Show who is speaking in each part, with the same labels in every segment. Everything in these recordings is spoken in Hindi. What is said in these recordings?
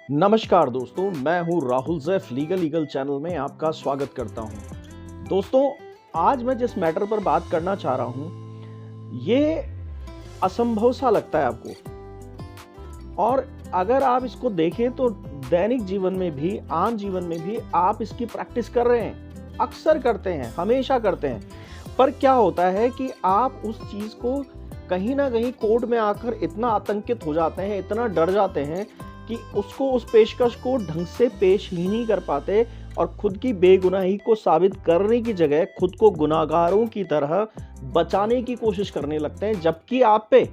Speaker 1: नमस्कार दोस्तों, मैं हूं राहुल जैफ लीगल चैनल में आपका स्वागत करता हूं। दोस्तों, आज मैं जिस मैटर पर बात करना चाह रहा हूं, ये असंभव सा लगता है आपको, और अगर आप इसको देखें तो दैनिक जीवन में भी, आम जीवन में भी आप इसकी प्रैक्टिस कर रहे हैं, अक्सर करते हैं, हमेशा करते हैं। पर क्या होता है कि आप उस चीज को कहीं ना कहीं कोर्ट में आकर इतना आतंकित हो जाते हैं, इतना डर जाते हैं कि उसको, उस पेशकश को ढंग से पेश ही नहीं कर पाते और खुद की बेगुनाही को साबित करने की जगह खुद को गुनाहगारों की तरह बचाने की कोशिश करने लगते हैं, जबकि आप पे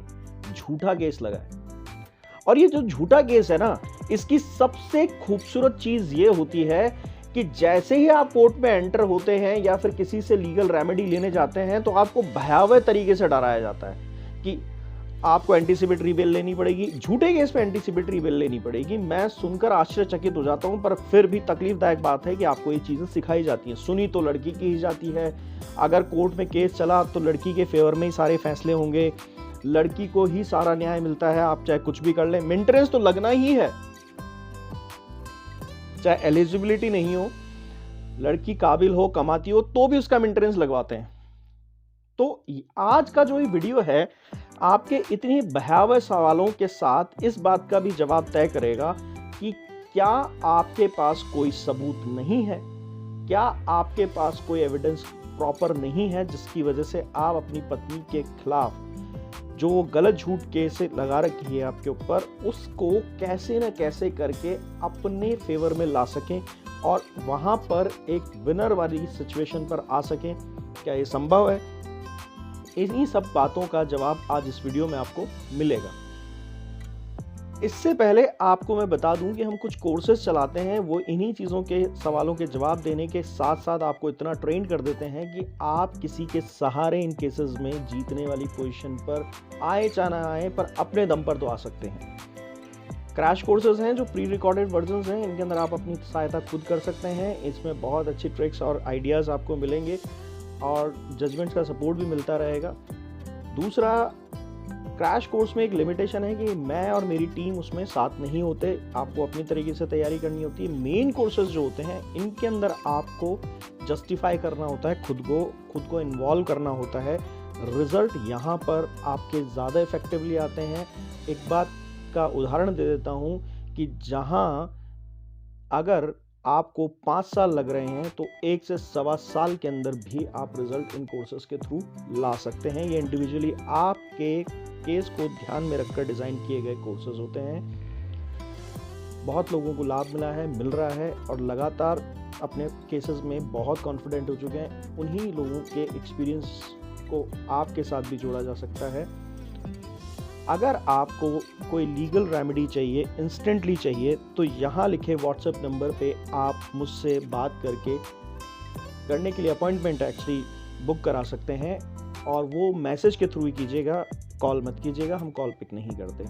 Speaker 1: झूठा केस लगा है। और ये जो झूठा केस है ना, इसकी सबसे खूबसूरत चीज ये होती है कि जैसे ही आप कोर्ट में एंटर होते हैं या फिर किसी से लीगल रेमेडी लेने जाते हैं, तो आपको भयावह तरीके से डराया जाता है कि आपको एंटीसिपेटरी बेल लेनी पड़ेगी, झूठे केस पे एंटीसिपेटरी बेल लेनी पड़ेगी। मैं सुनकर आश्चर्यचकित हो जाता हूं, पर फिर भी तकलीफदायक बात है कि आपको ये चीजें सिखाई जाती हैं। सुनी तो लड़की की ही जाती है। अगर कोर्ट में केस चला तो लड़की के फेवर में ही सारे फैसले होंगे, लड़की को ही सारा न्याय मिलता है, आप चाहे कुछ भी कर लें। मेंटेनेंस तो लगना ही है, चाहे एलिजिबिलिटी नहीं हो, लड़की काबिल हो, कमाती हो, तो भी उसका मेंटेनेंस लगवाते हैं। तो आज का जो ये वीडियो है, आपके इतनी भयावह सवालों के साथ इस बात का भी जवाब तय करेगा कि क्या आपके पास कोई सबूत नहीं है, क्या आपके पास कोई एविडेंस प्रॉपर नहीं है, जिसकी वजह से आप अपनी पत्नी के खिलाफ जो गलत झूठ केस लगा रखी है आपके ऊपर, उसको कैसे न कैसे करके अपने फेवर में ला सकें और वहां पर एक विनर वाली सिचुएशन पर आ सकें। क्या ये संभव है? इन्हीं सब बातों का जवाब आज इस वीडियो में आपको मिलेगा। इससे पहले आपको मैं बता दूं कि हम कुछ कोर्सेज चलाते हैं, वो इन्हीं चीज़ों के सवालों के जवाब देने के साथ साथ आपको इतना ट्रेन कर देते हैं कि आप किसी के सहारे इन केसेस में जीतने वाली पोजीशन पर आए चाहे ना आए, पर अपने दम पर तो आ सकते हैं। क्रैश कोर्सेज हैं जो प्री रिकॉर्डेड वर्जन्स हैं, इनके अंदर आप अपनी सहायता खुद कर सकते हैं। इसमें बहुत अच्छी ट्रिक्स और आइडियाज़ आपको मिलेंगे और जजमेंट्स का सपोर्ट भी मिलता रहेगा। दूसरा, क्रैश कोर्स में एक लिमिटेशन है कि मैं और मेरी टीम उसमें साथ नहीं होते, आपको अपनी तरीके से तैयारी करनी होती है। मेन कोर्सेज जो होते हैं, इनके अंदर आपको जस्टिफाई करना होता है, खुद को इन्वॉल्व करना होता है। रिजल्ट यहाँ पर आपके ज़्यादा इफेक्टिवली आते हैं। एक बात का उदाहरण दे देता हूँ कि जहाँ अगर आपको 5 साल लग रहे हैं, तो 1 से सवा साल के अंदर भी आप रिजल्ट इन कोर्सेज के थ्रू ला सकते हैं। ये इंडिविजुअली आपके केस को ध्यान में रखकर डिज़ाइन किए गए कोर्सेज होते हैं। बहुत लोगों को लाभ मिला है, मिल रहा है और लगातार अपने केसेस में बहुत कॉन्फिडेंट हो चुके हैं। उन्हीं लोगों के एक्सपीरियंस को आपके साथ भी जोड़ा जा सकता है। अगर आपको कोई लीगल रेमेडी चाहिए, इंस्टेंटली चाहिए, तो यहाँ लिखे व्हाट्सएप नंबर पे आप मुझसे बात करने के लिए अपॉइंटमेंट एक्चुअली बुक करा सकते हैं, और वो मैसेज के थ्रू ही कीजिएगा, कॉल मत कीजिएगा, हम कॉल पिक नहीं करते।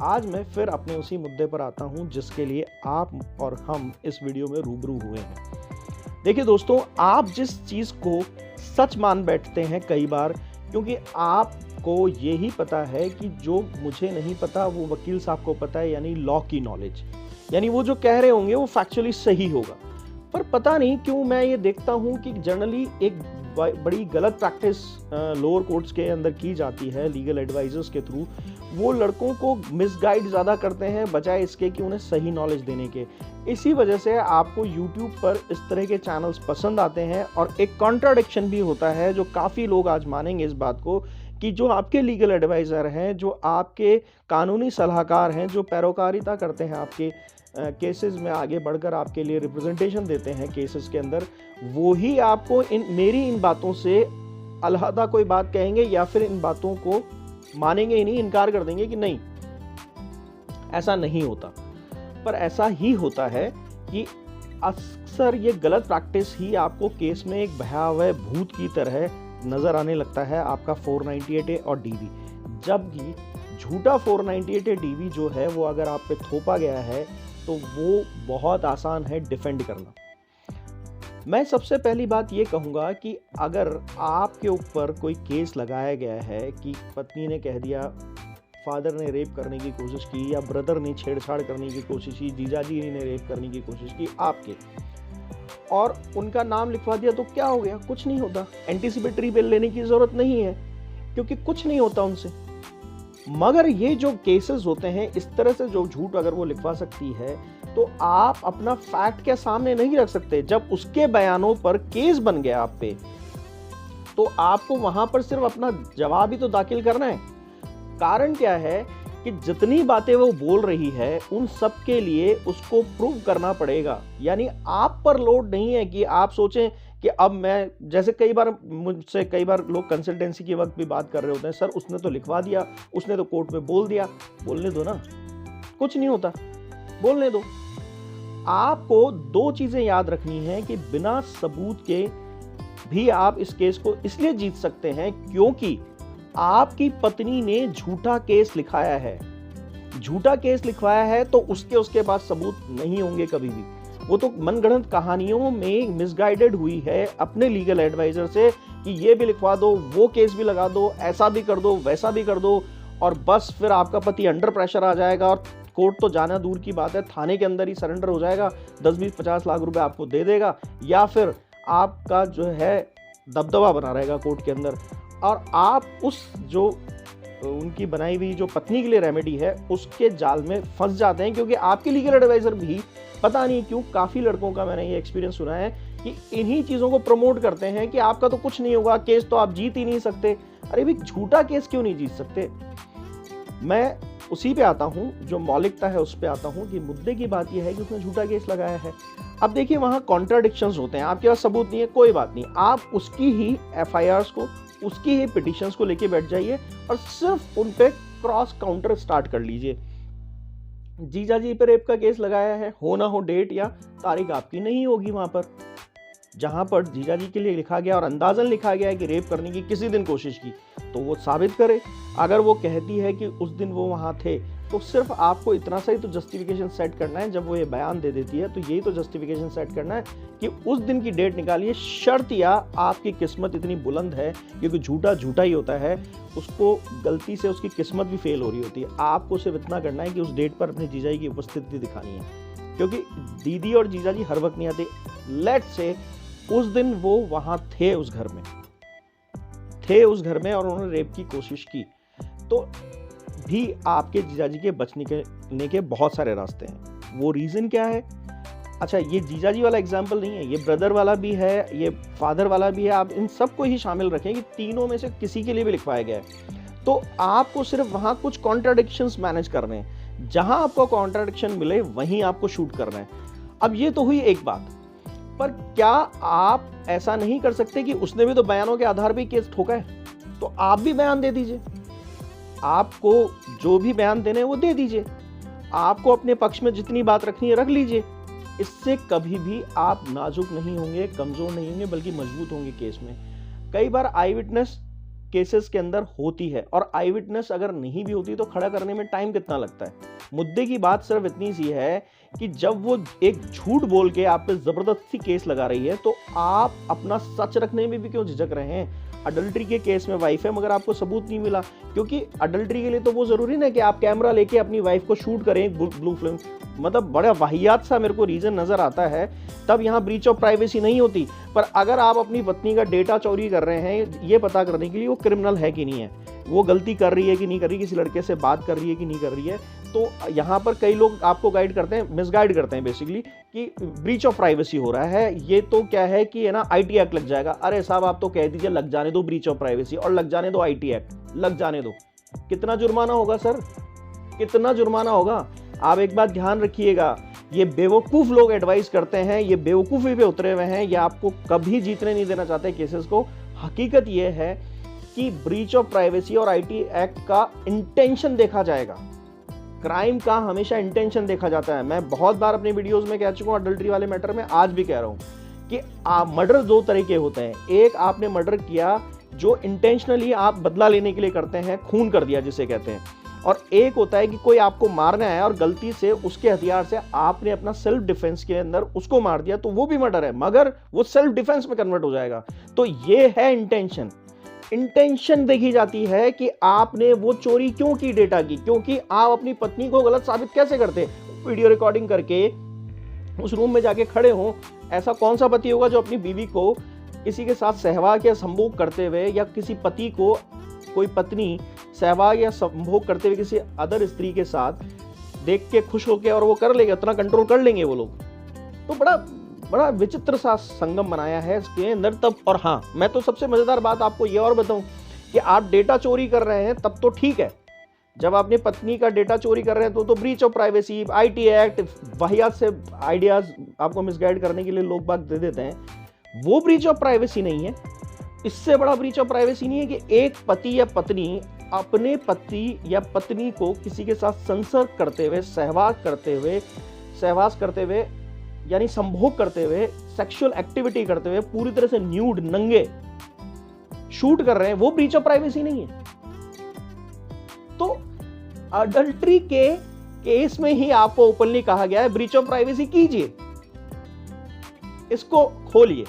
Speaker 1: आज मैं फिर अपने उसी मुद्दे पर आता हूँ जिसके लिए आप और हम इस वीडियो में रूबरू हुए हैं। देखिए दोस्तों, आप जिस चीज़ को सच मान बैठते हैं कई बार, क्योंकि आपको यही पता है कि जो मुझे नहीं पता वो वकील साहब को पता है, यानी लॉ की नॉलेज, यानी वो जो कह रहे होंगे वो फैक्चुअली सही होगा। पर पता नहीं क्यों मैं ये देखता हूँ कि जनरली एक बड़ी गलत प्रैक्टिस लोअर कोर्ट्स के अंदर की जाती है लीगल एडवाइजर्स के थ्रू। वो लड़कों को मिसगाइड ज़्यादा करते हैं बजाय इसके कि उन्हें सही नॉलेज देने के। इसी वजह से आपको YouTube पर इस तरह के चैनल्स पसंद आते हैं, और एक कॉन्ट्राडिक्शन भी होता है जो काफ़ी लोग आज मानेंगे इस बात को, कि जो आपके लीगल एडवाइज़र हैं, जो आपके कानूनी सलाहकार हैं, जो पैरोकारिता करते हैं आपके केसेस में, आगे बढ़कर आपके लिए रिप्रेजेंटेशन देते हैं केसेस के अंदर, वो ही आपको मेरी इन बातों से अलहदा कोई बात कहेंगे या फिर इन बातों को मानेंगे ही नहीं, इनकार कर देंगे कि नहीं, ऐसा नहीं होता। पर ऐसा ही होता है कि अक्सर ये गलत प्रैक्टिस ही आपको केस में एक भयावह भूत की तरह नजर आने लगता है, आपका 498A और DV। जबकि झूठा 498A DV जो है, वो अगर आप पे थोपा गया है तो वो बहुत आसान है डिफेंड करना। मैं सबसे पहली बात ये कहूँगा कि अगर आपके ऊपर कोई केस लगाया गया है कि पत्नी ने कह दिया फादर ने रेप करने की कोशिश की या ब्रदर ने छेड़छाड़ करने की कोशिश की, जीजाजी ने रेप करने की कोशिश की आपके, और उनका नाम लिखवा दिया तो क्या हो गया? कुछ नहीं होता। एंटीसिपेटरी बिल लेने की जरूरत नहीं है क्योंकि कुछ नहीं होता उनसे। मगर ये जो केसेस होते हैं, इस तरह से जो झूठ अगर वो लिखवा सकती है तो आप अपना फैक्ट के सामने नहीं रख सकते। जब उसके बयानों पर केस बन गया आप पे, तो आपको वहां पर सिर्फ अपना जवाब ही तो दाखिल करना है। कारण क्या है कि जितनी बातें वो बोल रही है उन सब के लिए उसको प्रूव करना पड़ेगा। यानी आप पर लोड नहीं है कि आप सोचें कि अब मैं, जैसे कई बार मुझसे कई बार लोग कंसल्टेंसी के वक्त भी बात कर रहे होते हैं, सर उसने तो लिखवा दिया, उसने तो कोर्ट में बोल दिया। बोलने दो ना, कुछ नहीं होता, बोलने दो। आपको दो चीजें याद रखनी है कि बिना सबूत के भी आप इस केस को इसलिए जीत सकते हैं क्योंकि आपकी पत्नी ने झूठा केस लिखाया है। झूठा केस लिखवाया है तो उसके पास सबूत नहीं होंगे कभी भी। वो तो मनगढ़ंत कहानियों में मिसगाइडेड हुई है अपने लीगल एडवाइजर से कि ये भी लिखवा दो, वो केस भी लगा दो, ऐसा भी कर दो, वैसा भी कर दो, और बस फिर आपका पति अंडर प्रेशर आ जाएगा और कोर्ट तो जाना दूर की बात है, थाने के अंदर ही सरेंडर हो जाएगा, 10-20-50 लाख रुपए आपको दे देगा, या फिर आपका जो है दबदबा बना रहेगा कोर्ट के अंदर। और आप उस जो उनकी बनाई हुई जो पत्नी के लिए रेमेडी है उसके जाल में फंस जाते हैं, क्योंकि आपके लीगल एडवाइजर भी पता नहीं क्यों, काफी लड़कों का मैंने ये एक्सपीरियंस सुना है कि इन्हीं चीजों को प्रमोट करते हैं कि आपका तो कुछ नहीं होगा, केस तो आप जीत ही नहीं सकते। अरे भाई, झूठा केस क्यों नहीं जीत सकते? मैं उसी पे आता हूं, जो मौलिकता है उस पे आता हूं कि मुद्दे की बात यह है कि उसने झूठा केस लगाया है। अब देखिए, वहां कॉन्ट्राडिक्शंस होते हैं, आपके पास सबूत नहीं है, कोई बात नहीं, आप उसकी ही एफआईआर्स को, उसकी ही पिटिशंस को लेके बैठ जाइए और सिर्फ उन पे क्रॉस काउंटर स्टार्ट कर लीजिए। जीजा जी पे रेप का केस लगाया है, हो ना हो डेट या तारीख आपकी नहीं होगी वहां पर, जहां पर जीजा जी के लिए लिखा गया और अंदाजन लिखा गया है कि रेप करने की किसी दिन कोशिश की, तो वो साबित करे। अगर वो कहती है कि उस दिन वो वहां थे, तो सिर्फ आपको इतना सा ही तो जस्टिफिकेशन सेट करना है। जब वो ये बयान दे देती है तो यही तो जस्टिफिकेशन सेट करना है कि उस दिन की डेट निकालिए। शर्त या आपकी किस्मत इतनी बुलंद है, क्योंकि झूठा झूठा ही होता है, उसको गलती से उसकी किस्मत भी फेल हो रही होती है। आपको सिर्फ इतना करना है कि उस डेट पर अपने जीजाजी की उपस्थिति दिखानी है, क्योंकि दीदी और जीजाजी हर वक्त नहीं आते। लेट से उस दिन वो वहां थे, उस घर में और उन्होंने रेप की कोशिश की, तो भी आपके जीजाजी के बचने के बहुत सारे रास्ते हैं। वो रीजन क्या है? अच्छा, ये जीजाजी वाला एग्जाम्पल नहीं है, ये ब्रदर वाला भी है, ये फादर वाला भी है। आप इन सबको ही शामिल रखें कि तीनों में से किसी के लिए भी लिखवाया गया है। तो आपको सिर्फ वहां कुछ कॉन्ट्राडिक्शंस मैनेज करने हैं, जहां आपको कॉन्ट्राडिक्शन मिले वहीं आपको शूट करना है। अब ये तो हुई एक बात, पर क्या आप ऐसा नहीं कर सकते कि उसने भी तो बयानों के आधार पर केस ठोका है, तो आप भी बयान दे दीजिए। आपको जो भी बयान देने हैं वो दे दीजिए, आपको अपने पक्ष में जितनी बात रखनी है रख लीजिए। इससे कभी भी आप नाजुक नहीं होंगे, कमजोर नहीं होंगे, बल्कि मजबूत होंगे केस में। कई बार आई विटनेस केसेस के अंदर होती है, और आई विटनेस अगर नहीं भी होती तो खड़ा करने में टाइम कितना लगता है। मुद्दे की बात सिर्फ इतनी सी है कि जब वो एक झूठ बोल के आप पे जबरदस्ती केस लगा रही है, तो आप अपना सच रखने में भी क्यों झिझक रहे हैं? अडल्ट्री के केस में वाइफ है, मगर आपको सबूत नहीं मिला, क्योंकि अडल्ट्री के लिए तो वो जरूरी ना कि आप कैमरा लेके अपनी वाइफ को शूट करें ब्लू फिल्म। मतलब बड़ा वाहियात सा मेरे को रीजन नजर आता है, तब यहाँ ब्रीच ऑफ प्राइवेसी नहीं होती। पर अगर आप अपनी पत्नी का डेटा चोरी कर रहे हैं ये पता करने के लिए वो क्रिमिनल है कि नहीं है, वो गलती कर रही है कि नहीं कर रही, किसी लड़के से बात कर रही है कि नहीं कर रही है, तो यहाँ पर कई लोग आपको गाइड करते हैं, मिसगाइड करते हैं बेसिकली, कि ब्रीच ऑफ प्राइवेसी हो रहा है, ये तो क्या है कि है ना आईटी एक्ट लग जाएगा। अरे साहब, आप तो कह दीजिए लग जाने दो ब्रीच ऑफ प्राइवेसी और लग जाने दो आईटी एक्ट, लग जाने दो। कितना जुर्माना होगा सर, कितना जुर्माना होगा? आप एक बात ध्यान रखिएगा, ये बेवकूफ लोग एडवाइस करते हैं, ये बेवकूफी पे उतरे हुए हैं, ये आपको कभी जीतने नहीं देना चाहते केसेस को। हकीकत ये है कि ब्रीच ऑफ प्राइवेसी और आईटी एक्ट का इंटेंशन देखा जाएगा। क्राइम का हमेशा इंटेंशन देखा जाता है। मैं बहुत बार अपने वीडियोस में कह चुका हूं, अडल्ट्री वाले मैटर में आज भी कह रहा हूं कि मर्डर दो तरह के होते हैं। एक, आपने मर्डर किया जो इंटेंशनली आप बदला लेने के लिए करते हैं, खून कर दिया जिसे कहते हैं, और एक होता है कि कोई आपको मारने आया और गलती से उसके हथियार से आपने अपना सेल्फ डिफेंस के अंदर उसको मार दिया, तो वो भी मर्डर है, मगर वो सेल्फ डिफेंस में कन्वर्ट हो जाएगा। तो ये है इंटेंशन। इंटेंशन देखी जाती है कि आपने वो चोरी क्यों की डेटा की, क्योंकि आप अपनी पत्नी को गलत साबित कैसे करते, वीडियो रिकॉर्डिंग करके उस रूम में जाके खड़े हों। ऐसा कौन सा पति होगा जो अपनी बीवी को किसी के साथ सहवाग या संभोग करते हुए, या किसी पति को कोई पत्नी सहवाग या संभोग करते हुए किसी अदर स्त्री के साथ देख के खुश होके और वो कर लेंगे, उतना कंट्रोल कर लेंगे वो लोग। तो बड़ा बड़ा विचित्र सा संगम बनाया है इसके अंदर तब। और हाँ, मैं तो सबसे मजेदार बात आपको ये और बताऊं कि आप डेटा चोरी कर रहे हैं तब तो ठीक है, जब अपनी पत्नी का डेटा चोरी कर रहे हैं तो breach of privacy, IT act, वाहियात से आइडियाज आपको मिसगाइड करने के लिए लोग बात दे देते हैं, वो ब्रीच ऑफ प्राइवेसी नहीं है। इससे बड़ा ब्रीच ऑफ प्राइवेसी नहीं है कि एक पति या पत्नी अपने पति या पत्नी को किसी के साथ संसर्ग करते हुए, सहवास करते हुए यानी संभोग करते हुए, सेक्सुअल एक्टिविटी करते हुए, पूरी तरह से न्यूड, नंगे शूट कर रहे हैं, वो ब्रीच ऑफ प्राइवेसी नहीं है। तो अडल्ट्री के केस में ही आपको ओपनली कहा गया है ब्रीच ऑफ प्राइवेसी कीजिए, इसको खोलिए।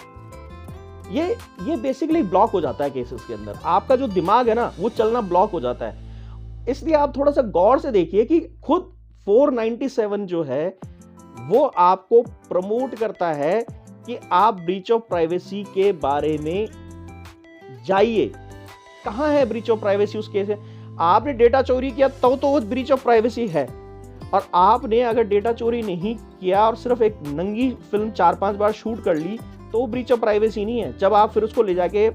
Speaker 1: ये बेसिकली ब्लॉक हो जाता है केसेस के अंदर, आपका जो दिमाग है ना वो चलना ब्लॉक हो जाता है। इसलिए आप थोड़ा सा गौर से देखिए कि खुद 497 जो है वो आपको प्रमोट करता है कि आप ब्रीच ऑफ प्राइवेसी के बारे में जाइए। कहां है ब्रीच ऑफ प्राइवेसी उस केस है? आपने डेटा चोरी किया तो वो ब्रीच ऑफ प्राइवेसी है, और आपने अगर डेटा चोरी नहीं किया और सिर्फ एक नंगी फिल्म 4-5 बार शूट कर ली तो ब्रीच ऑफ प्राइवेसी नहीं है। जब आप फिर उसको ले जाके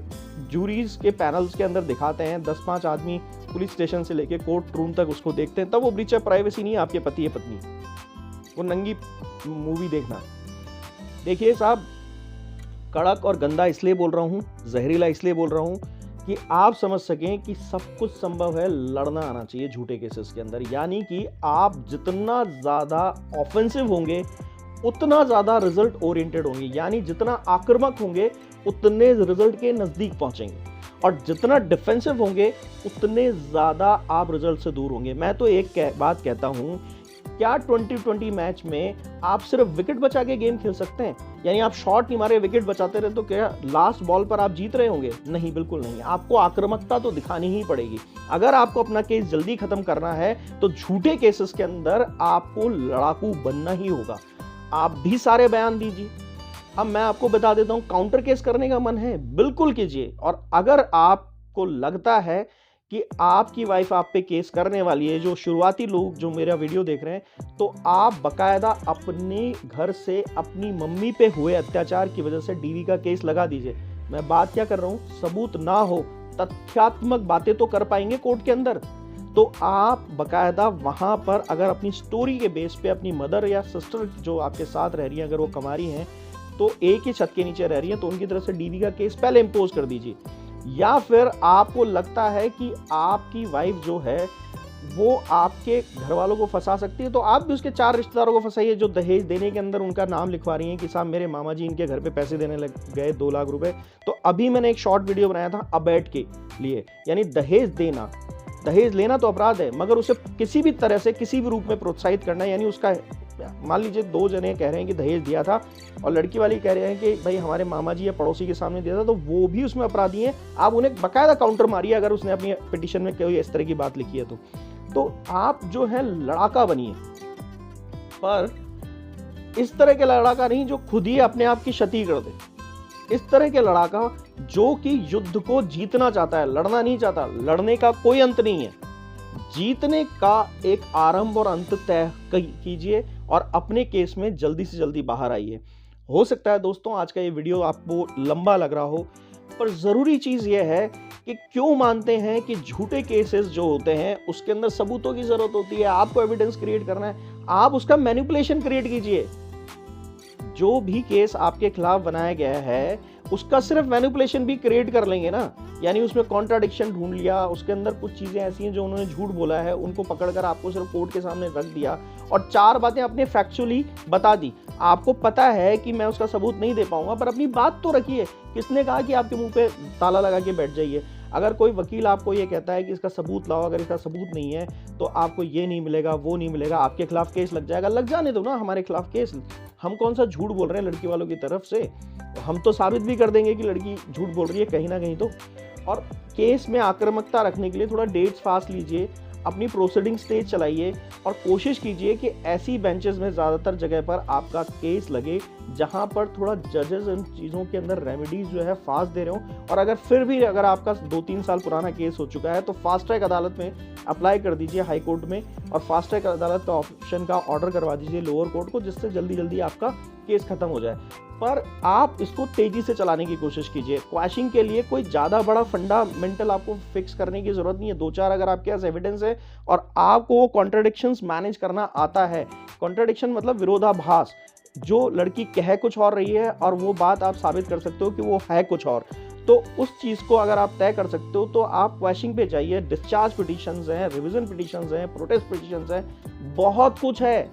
Speaker 1: जूरीज के पैनल्स के अंदर दिखाते हैं, 10-5 आदमी पुलिस स्टेशन से लेके कोर्ट रूम तक उसको देखते हैं, तब वो ब्रीच ऑफ प्राइवेसी नहीं है आपके पति या पत्नी। वो नंगी मूवी देखना। देखिए साहब, कड़क और गंदा इसलिए बोल रहा हूं, जहरीला इसलिए बोल रहा हूं कि आप समझ सकें कि सब कुछ संभव है, लड़ना आना चाहिए झूठे केसेस के अंदर। यानी कि आप जितना ज्यादा ऑफेंसिव होंगे उतना ज्यादा रिजल्ट ओरिएंटेड होंगे, यानी जितना आक्रामक होंगे उतने रिजल्ट के नजदीक पहुंचेंगे, और जितना डिफेंसिव होंगे उतने ज्यादा आप रिजल्ट से दूर होंगे। मैं तो एक बात कहता हूं, क्या 2020 मैच में आप सिर्फ विकेट बचा के गेम खेल सकते हैं? यानी आप शॉट नहीं मारे, विकेट बचाते रहे तो क्या लास्ट बॉल पर आप जीत रहे होंगे? नहीं, बिल्कुल नहीं। आपको आक्रामकता तो दिखानी ही पड़ेगी। अगर आपको अपना केस जल्दी खत्म करना है तो झूठे केसेस के अंदर आपको लड़ाकू बनना ही होगा। आप भी सारे बयान दीजिए। अब मैं आपको बता देता हूं, काउंटर केस करने का मन है बिल्कुल कीजिए, और अगर आपको लगता है कि आपकी वाइफ आप पे केस करने वाली है, जो शुरुआती लोग जो मेरा वीडियो देख रहे हैं, तो आप बकायदा अपने घर से अपनी मम्मी पे हुए अत्याचार की वजह से डीवी का केस लगा दीजिए। मैं बात क्या कर रहा हूं, सबूत ना हो, तथ्यात्मक बातें तो कर पाएंगे कोर्ट के अंदर, तो आप बकायदा वहां पर अगर अपनी स्टोरी के बेस पे अपनी मदर या सिस्टर जो आपके साथ रह रही है, अगर वो कुंवारी हैं तो एक ही छत के नीचे रह रही है, तो उनकी तरफ से डीवी का केस पहले इंपोज कर दीजिए। या फिर आपको लगता है कि आपकी वाइफ जो है वो आपके घर वालों को फंसा सकती है, तो आप भी उसके 4 रिश्तेदारों को फंसाइए जो दहेज देने के अंदर उनका नाम लिखवा रही हैं कि साहब मेरे मामा जी इनके घर पे पैसे देने लग गए 2 लाख रुपए। तो अभी मैंने एक शॉर्ट वीडियो बनाया था अबैट के लिए, यानी दहेज लेना तो अपराध है, मगर उसे किसी भी तरह से किसी भी रूप में प्रोत्साहित करना, यानी उसका, मान लीजिए 2 जने कह रहे हैं कि दहेज दिया था और लड़की वाली कह रहे हैं कि भाई हमारे मामा जी या पड़ोसी के सामने दिया था, तो वो भी उसमें अपराधी हैं। आप उन्हें बकायदा काउंटर मारिए अगर उसने अपनी पिटीशन में कोई इस तरह की बात लिखी है तो आप जो है लड़ाका बनिए, पर इस तरह के लड़ाका नहीं जो खुद ही अपने आप की क्षति कर दे। इस तरह के लड़ाका जो कि युद्ध को जीतना चाहता है, लड़ना नहीं चाहता। लड़ने का कोई अंत नहीं है, जीतने का एक आरंभ और अंत तय कीजिए और अपने केस में जल्दी से जल्दी बाहर आइए। हो सकता है दोस्तों आज का ये वीडियो आपको लंबा लग रहा हो, पर जरूरी चीज यह है कि क्यों मानते हैं कि झूठे केसेस जो होते हैं उसके अंदर सबूतों की जरूरत होती है। आपको एविडेंस क्रिएट करना है, आप उसका मैनिपुलेशन क्रिएट कीजिए। जो भी केस आपके खिलाफ बनाया गया है उसका सिर्फ मैनिपुलेशन भी क्रिएट कर लेंगे ना, यानी उसमें कॉन्ट्राडिक्शन ढूंढ लिया, उसके अंदर कुछ चीजें ऐसी हैं जो उन्होंने झूठ बोला है, उनको पकड़कर आपको सिर्फ कोर्ट के सामने रख दिया और 4 बातें अपने फैक्चुअली बता दी। आपको पता है कि मैं उसका सबूत नहीं दे पाऊंगा, पर अपनी बात तो रखिए। किसने कहा कि आपके मुंह पे ताला लगा के बैठ जाइए? अगर कोई वकील आपको ये कहता है कि इसका सबूत लाओ, अगर इसका सबूत नहीं है तो आपको ये नहीं मिलेगा, वो नहीं मिलेगा, आपके खिलाफ केस लग जाएगा, लग जाने दो ना हमारे खिलाफ केस। हम कौन सा झूठ बोल रहे हैं लड़की वालों की तरफ से? हम तो साबित भी कर देंगे कि लड़की झूठ बोल रही है कहीं ना कहीं तो। और केस में आक्रामकता रखने के लिए थोड़ा डेट्स फास्ट लीजिए, अपनी प्रोसीडिंग्स तेज चलाइए और कोशिश कीजिए कि ऐसी बेंचेस में ज़्यादातर जगह पर आपका केस लगे जहां पर थोड़ा जजेस इन चीज़ों के अंदर रेमेडीज जो है फास्ट दे रहे हो। और अगर फिर भी अगर आपका 2-3 साल पुराना केस हो चुका है तो फास्ट ट्रैक अदालत में अप्लाई कर दीजिए हाई कोर्ट में, और फास्ट ट्रैक अदालत का ऑप्शन का ऑर्डर करवा दीजिए लोअर कोर्ट को, जिससे जल्दी जल्दी आपका केस खत्म हो जाए। पर आप इसको तेजी से चलाने की कोशिश कीजिए। क्वैशिंग के लिए कोई ज़्यादा बड़ा फंडामेंटल आपको फिक्स करने की ज़रूरत नहीं है। 2-4 अगर आपके पास एविडेंस है और आपको वो कॉन्ट्रडिक्शंस मैनेज करना आता है, कॉन्ट्रडिक्शन मतलब विरोधाभास, जो लड़की कह कुछ और रही है और वो बात आप साबित कर सकते हो कि वो है कुछ और, तो उस चीज़ को अगर आप तय कर सकते हो तो आप क्वैशिंग पे जाइए। डिस्चार्ज पिटीशंस हैं, रिविजन पिटीशंस हैं, प्रोटेस्ट पिटीशंस हैं, बहुत कुछ है,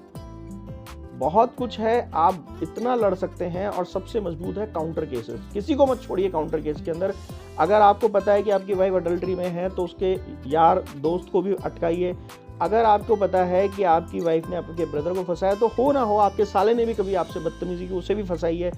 Speaker 1: बहुत कुछ है। आप इतना लड़ सकते हैं। और सबसे मजबूत है काउंटर केसेस। किसी को मत छोड़िए काउंटर केस के अंदर। अगर आपको पता है कि आपकी वाइफ अडल्ट्री में है तो उसके यार दोस्त को भी अटकाइए। अगर आपको पता है कि आपकी वाइफ ने आपके ब्रदर को फंसाया तो हो ना हो आपके साले ने भी कभी आपसे बदतमीजी की, उसे भी फंसाइए।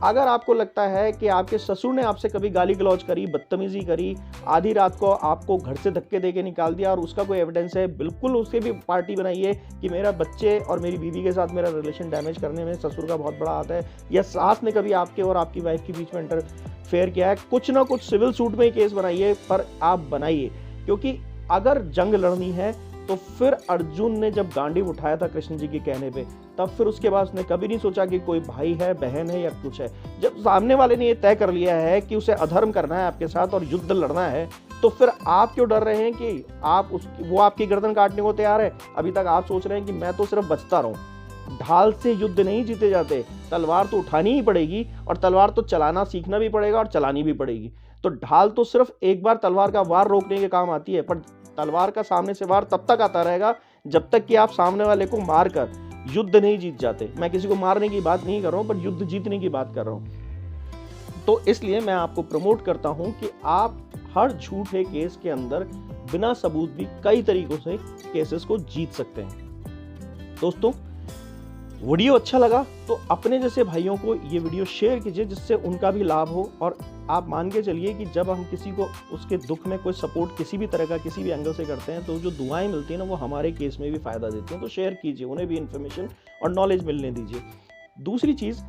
Speaker 1: अगर आपको लगता है कि आपके ससुर ने आपसे कभी गाली गलौज करी, बदतमीजी करी, आधी रात को आपको घर से धक्के देके निकाल दिया और उसका कोई एविडेंस है, बिल्कुल उसके भी पार्टी बनाइए कि मेरा बच्चे और मेरी बीवी के साथ मेरा रिलेशन डैमेज करने में ससुर का बहुत बड़ा हाथ है, या सास ने कभी आपके और आपकी वाइफ के बीच में इंटरफेयर किया है। कुछ ना कुछ सिविल सूट में ही केस बनाइए, पर आप बनाइए। क्योंकि अगर जंग लड़नी है तो फिर अर्जुन ने जब गांडीव उठाया था कृष्ण जी के कहने पे, तब फिर उसके बाद उसने कभी नहीं सोचा कि कोई भाई है, बहन है या कुछ है। जब सामने वाले ने ये तय कर लिया है कि उसे अधर्म करना है आपके साथ और युद्ध लड़ना है, तो फिर आप क्यों डर रहे हैं कि वो आपकी गर्दन काटने को तैयार है। अभी तक आप सोच रहे हैं कि मैं तो सिर्फ बचता रहूं। ढाल से युद्ध नहीं जीते जाते, तलवार तो उठानी ही पड़ेगी और तलवार तो चलाना सीखना भी पड़ेगा और चलानी भी पड़ेगी। तो ढाल तो सिर्फ एक बार तलवार का वार रोकने के काम आती है, पर तलवार का सामने से वार तब तक आता रहेगा जब तक कि आप सामने वाले को मारकर युद्ध नहीं जीत जाते। मैं किसी को मारने की बात नहीं कर रहा हूं, पर युद्ध जीतने की बात कर रहा हूं। तो इसलिए मैं आपको प्रमोट करता हूं कि आप हर झूठे केस के अंदर बिना सबूत भी कई तरीकों से केसेस को जीत सकते हैं। दोस्तों, वीडियो अच्छा लगा तो अपने जैसे भाइयों को ये वीडियो शेयर कीजिए, जिससे उनका भी लाभ हो। और आप मान के चलिए कि जब हम किसी को उसके दुख में कोई सपोर्ट किसी भी तरह का किसी भी एंगल से करते हैं, तो जो दुआएं मिलती हैं ना, वो हमारे केस में भी फायदा देती हैं। तो शेयर कीजिए, उन्हें भी इन्फॉर्मेशन और नॉलेज मिलने दीजिए। दूसरी चीज़,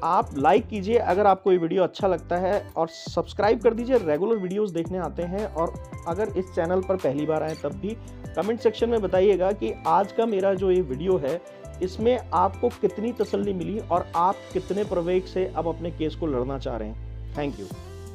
Speaker 1: आप लाइक कीजिए अगर आपको ये वीडियो अच्छा लगता है, और सब्सक्राइब कर दीजिए, रेगुलर वीडियोस देखने आते हैं। और अगर इस चैनल पर पहली बार आए तब भी कमेंट सेक्शन में बताइएगा कि आज का मेरा जो ये वीडियो है इसमें आपको कितनी तसल्ली मिली और आप कितने प्रवेग से अब अपने केस को लड़ना चाह रहे हैं। Thank you.